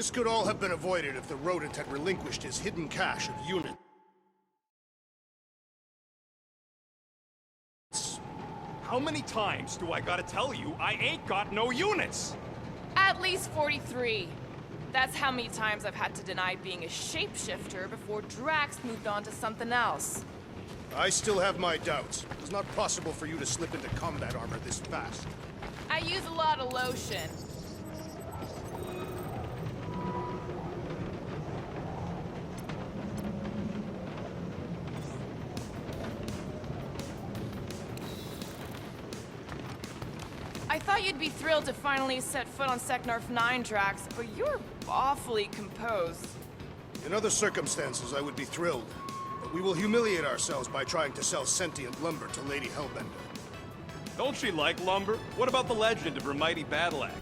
This could all have been avoided if the rodent had relinquished his hidden cache of units. How many times do I gotta tell you I ain't got no units? At least 43. That's how many times I've had to deny being a shapeshifter before Drax moved on to something else. I still have my doubts. It's not possible for you to slip into combat armor this fast. I use a lot of lotion. I thought you'd be thrilled to finally set foot on Seknarf 9, Drax, but you're awfully composed. In other circumstances, I would be thrilled. But we will humiliate ourselves by trying to sell sentient lumber to Lady Hellbender. Don't she like lumber? What about the legend of her mighty battle axe?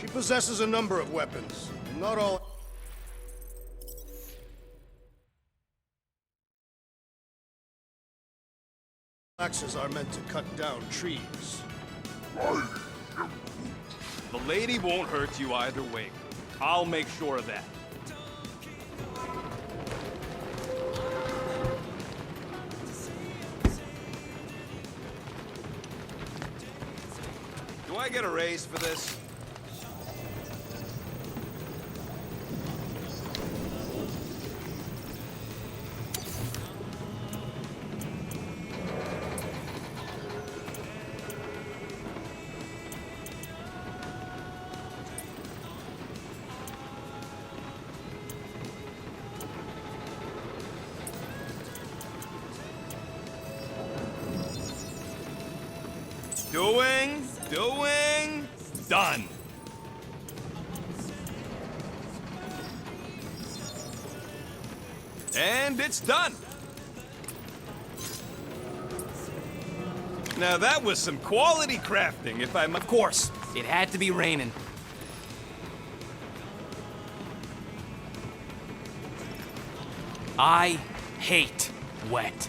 She possesses a number of weapons. Not all... axes are meant to cut down trees. The lady won't hurt you either way. I'll make sure of that. Do I get a raise for this? Doing, done. And it's done. Now that was some quality crafting, if I'm... Of course, it had to be raining. I hate wet.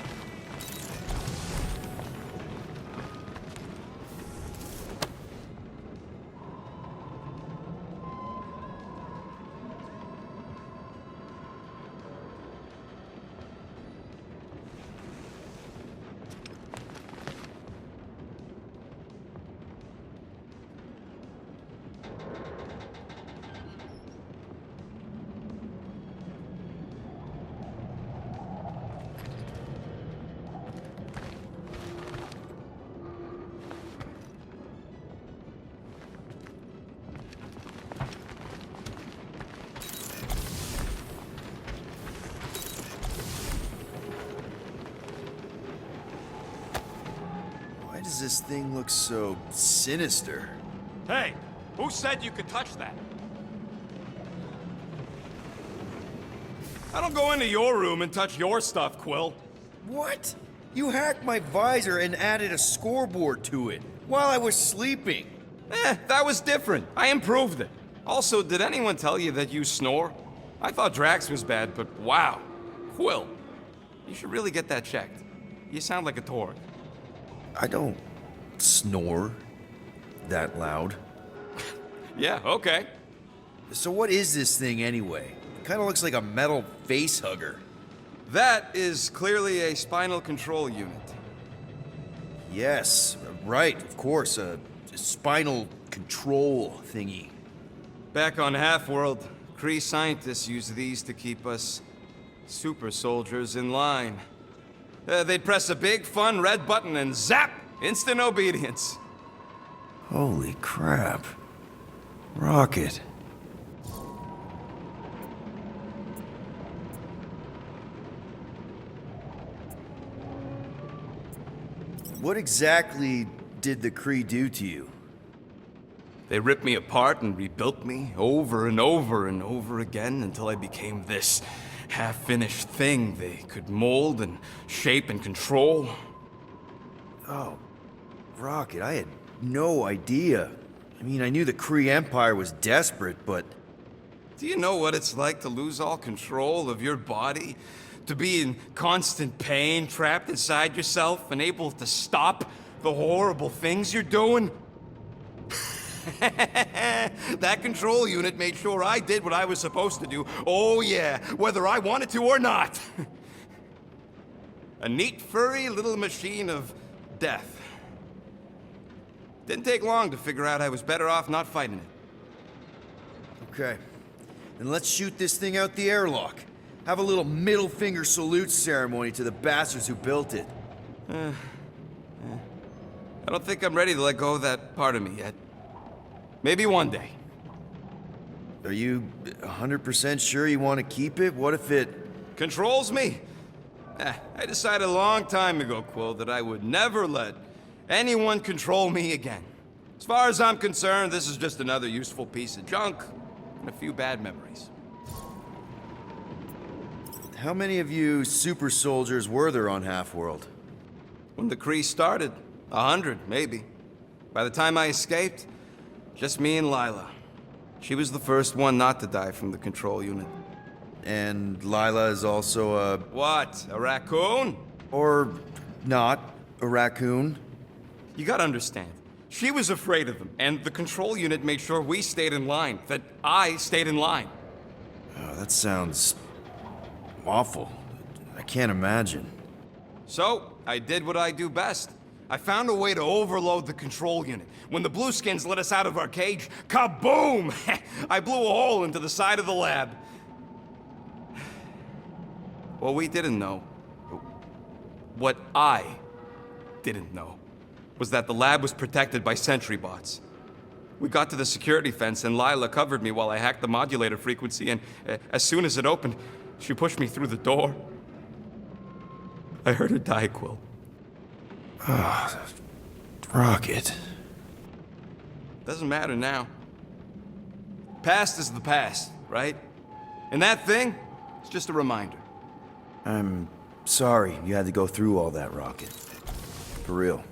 Why does this thing look so sinister? Hey, who said you could touch that? I don't go into your room and touch your stuff, Quill. What? You hacked my visor and added a scoreboard to it while I was sleeping. That was different. I improved it. Also, did anyone tell you that you snore? I thought Drax was bad, but wow. Quill, you should really get that checked. You sound like a Torg. I don't snore that loud. Yeah, okay. So what is this thing anyway? Kind of looks like a metal face hugger. That is clearly a spinal control unit. Yes, right, of course, a spinal control thingy. Back on Half-World, Kree scientists use these to keep us super soldiers in line. They'd press a big, fun red button and zap! Instant obedience. Holy crap. Rocket. What exactly did the Kree do to you? They ripped me apart and rebuilt me over and over and over again until I became this half-finished thing they could mold and shape and control. Oh, Rocket, I had no idea. I mean, I knew the Kree Empire was desperate, but... Do you know what it's like to lose all control of your body? To be in constant pain, trapped inside yourself, unable to stop the horrible things you're doing? That control unit made sure I did what I was supposed to do. Oh yeah, whether I wanted to or not. A neat, furry little machine of death. Didn't take long to figure out I was better off not fighting it. Okay. Then let's shoot this thing out the airlock. Have a little middle finger salute ceremony to the bastards who built it. I don't think I'm ready to let go of that part of me yet. Maybe one day. Are you 100% sure you want to keep it? What if it... Controls me? I decided a long time ago, Quill, that I would never let anyone control me again. As far as I'm concerned, this is just another useful piece of junk and a few bad memories. How many of you super soldiers were there on Half-World? When the Kree started, 100, maybe. By the time I escaped, just me and Lila. She was the first one not to die from the control unit. And Lila is also a... What? A raccoon? Or not, a raccoon? You gotta understand. She was afraid of them, and the control unit made sure we stayed in line, that I stayed in line. Oh, that sounds... awful. I can't imagine. So, I did what I do best. I found a way to overload the control unit. When the Blueskins let us out of our cage, kaboom! I blew a hole into the side of the lab. What we didn't know, what I didn't know, was that the lab was protected by sentry bots. We got to the security fence and Lila covered me while I hacked the modulator frequency, and as soon as it opened, she pushed me through the door. I heard her die, Quill. Rocket. Doesn't matter now. Past is the past, right? And that thing, it's just a reminder. I'm sorry you had to go through all that, Rocket. For real.